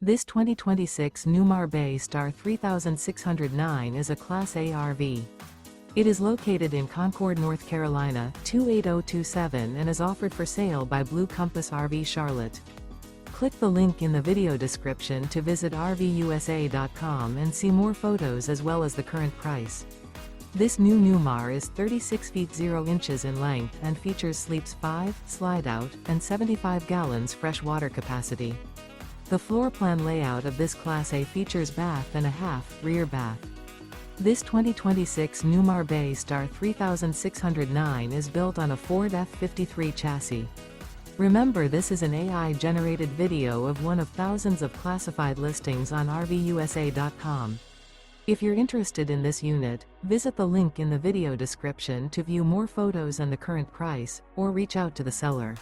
This 2026 Newmar Bay Star 3609 is a Class A RV. It is located in Concord, North Carolina, 28027 and is offered for sale by Blue Compass RV Charlotte. Click the link in the video description to visit RVUSA.com and see more photos as well as the current price. This new Newmar is 36 feet 0 inches in length and features sleeps 5, slide-out, and 75 gallons fresh water capacity. The floor plan layout of this Class A features bath and a half rear bath. This 2026 Newmar Bay Star 3609 is built on a Ford F-53 chassis. Remember, this is an AI-generated video of one of thousands of classified listings on RVUSA.com. If you're interested in this unit, visit the link in the video description to view more photos and the current price, or reach out to the seller.